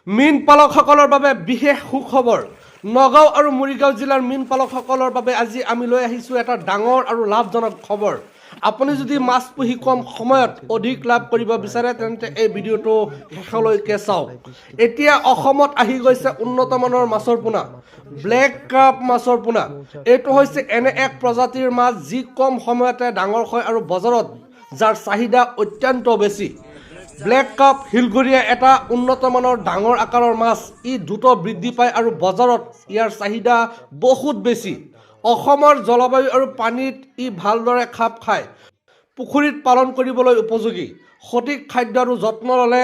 মীন পালকসকলৰ বাবে বিশেষ সুখবৰ নগাঁও আৰু মৰিগাঁও জিলাৰ মীন পালকসকলৰ বাবে আজি আমি লৈ আহিছোঁ এটা ডাঙৰ আৰু লাভজনক খবৰ। আপুনি যদি মাছ পুহি কম সময়ত অধিক লাভ কৰিব বিচাৰে তেন্তে এই ভিডিঅ'টো শেষলৈকে চাওক। এতিয়া অসমত আহি গৈছে উন্নত মানৰ মাছৰ পোনা, ব্লেক কাপ মাছৰ পোনা। এইটো হৈছে এনে এক প্ৰজাতিৰ মাছ যি কম সময়তে ডাঙৰ হয় আৰু বজাৰত যাৰ চাহিদা অত্যন্ত বেছি। ব্লেক কাপ হিলঘৰীয়া এটা উন্নত মানৰ ডাঙৰ আকাৰৰ মাছ। ই দ্ৰুত বৃদ্ধি পায় আৰু বজাৰত ইয়াৰ চাহিদা বহুত বেছি। অসমৰ জলবায়ু আৰু পানীত ই ভালদৰে খাপ খায়। পুখুৰীত পালন কৰিবলৈ উপযোগী। সঠিক খাদ্য আৰু যত্ন ল'লে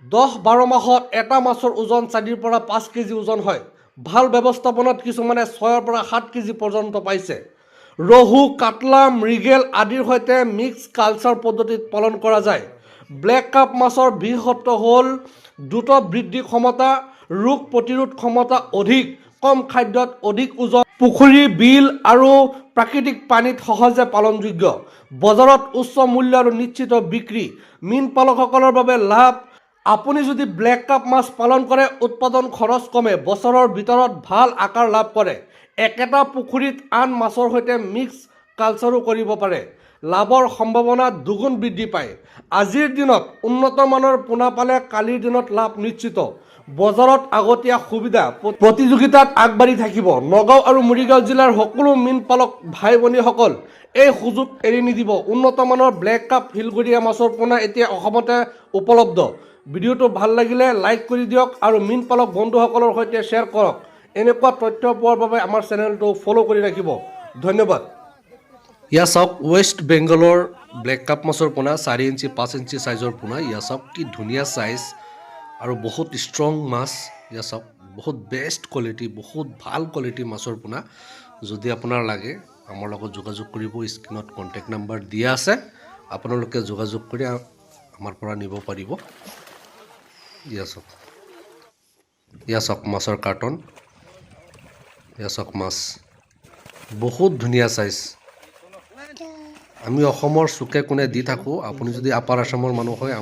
10-12 মাহত এটা মাছৰ ওজন 4 পৰা 5 কেজি ওজন হয়। ভাল ব্যৱস্থাপনাত কিছুমানে 6 পৰা 7 কেজি পৰ্যন্ত পাইছে। ৰহু, কাটলা, মৃগেল আদিৰ সৈতে মিক্স কালচাৰ পদ্ধতিত পালন কৰা যায়। ব্লেক কাপ মাছৰ বিশেষত্ব হ'ল দ্ৰুত বৃদ্ধি ক্ষমতা, ৰোগ প্ৰতিৰোধ ক্ষমতা অধিক, কম খাদ্যত অধিক ওজন, পুখুৰী, বিল আৰু প্ৰাকৃতিক পানীত সহজে পালনযোগ্য, বজাৰত উচ্চ মূল্য আৰু নিশ্চিত বিক্ৰী। মীন পালকসকলৰ বাবে লাভ। আপুনি যদি ব্লেক কাপ মাছ পালন কৰে উৎপাদন খৰচ কমে, বছৰৰ ভিতৰত ভাল আকাৰ লাভ কৰে। একেটা পুখুৰীত আন মাছৰ সৈতে মিক্স কালচাৰো কৰিব পাৰে। লাভৰ সম্ভাৱনা দুগুণ বৃদ্ধি পায়। আজিৰ দিনত উন্নত মানৰ পোনা পালে কালিৰ দিনত লাভ নিশ্চিত। বজাৰত আগতীয়া সুবিধা, প্ৰতিযোগিতাত আগবাঢ়ি থাকিব। নগাঁও আৰু মৰিগাঁও জিলাৰ সকলো মীন পালক ভাই ভনীসকল এই সুযোগ এৰি নিদিব। উন্নত মানৰ ব্লেক কাপ হিলঘৰীয়া মাছৰ পোনা এতিয়া অসমতে উপলব্ধ। ভিডিঅ'টো ভাল লাগিলে লাইক কৰি দিয়ক আৰু মীন পালক বন্ধুসকলৰ সৈতে শ্বেয়াৰ কৰক। এনেকুৱা তথ্য পোৱাৰ বাবে আমাৰ চেনেলটো ফ'ল' কৰি ৰাখিব। ধন্যবাদ। ইয়া চাওক, ৱেষ্ট বেংগলৰ ব্লেক কাপ মাছৰ পোনা, 4 ইঞ্চি 5 ইঞ্চি চাইজৰ পোনা। ইয়া চাওক কি ধুনীয়া চাইজ আৰু বহুত ষ্ট্ৰং মাছ। ইয়া চাওক বহুত বেষ্ট কোৱালিটি, বহুত ভাল কোৱালিটি মাছৰ পোনা। যদি আপোনাৰ লাগে আমাৰ লগত যোগাযোগ কৰিব। স্ক্ৰীণত কণ্টেক্ট নাম্বাৰ দিয়া আছে, আপোনালোকে যোগাযোগ কৰি আমাৰ পৰা নিব পাৰিব। ইয়া চাওক মাছৰ কাৰ্টন। ইয়া চাওক মাছ বহুত ধুনীয়া চাইজ। আমি অসমৰ চুকে কোণে দি থাকোঁ। আপুনি যদি আপাৰ আছামৰ মানুহ হয়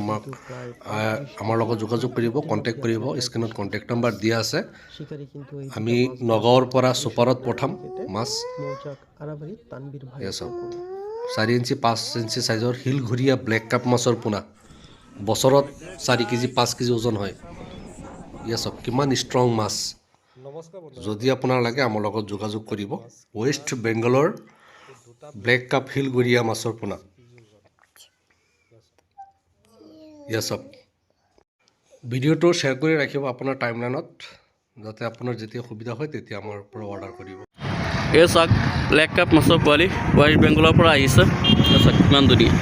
আমাৰ লগত যোগাযোগ কৰিব, কণ্টেক্ট কৰিব। স্ক্ৰীণত কণ্টেক্ট নাম্বাৰ দিয়া আছে। আমি নগাঁৱৰ পৰা ছুপাৰত পঠাম মাছ। এয়া চাওক 4 ইঞ্চি 5 ইঞ্চি চাইজৰ হিলঘৰীয়া ব্লেক কাপ মাছৰ পোনা, বছৰত 4 কেজি 5 কেজি ওজন হয়। ইয়া চাওক কিমান ষ্ট্ৰং মাছ। যদি আপোনাৰ লাগে আমাৰ লগত যোগাযোগ কৰিব। ৱেষ্ট বেংগলৰ ব্লেক কাপ হিলঘৰীয়া মাছৰ পোনা। ইয়া চাওক ভিডিঅ'টো শ্বেয়াৰ কৰি ৰাখিব আপোনাৰ টাইমলাইনত, যাতে আপোনাৰ যেতিয়া সুবিধা হয় তেতিয়া আমাৰ পৰা অৰ্ডাৰ কৰিব। এই চাওক ব্লেক কাপ মাছৰ পোৱালি ৱেষ্ট বেংগলৰ পৰা আহিছে। চাওক কিমান ধুনীয়া।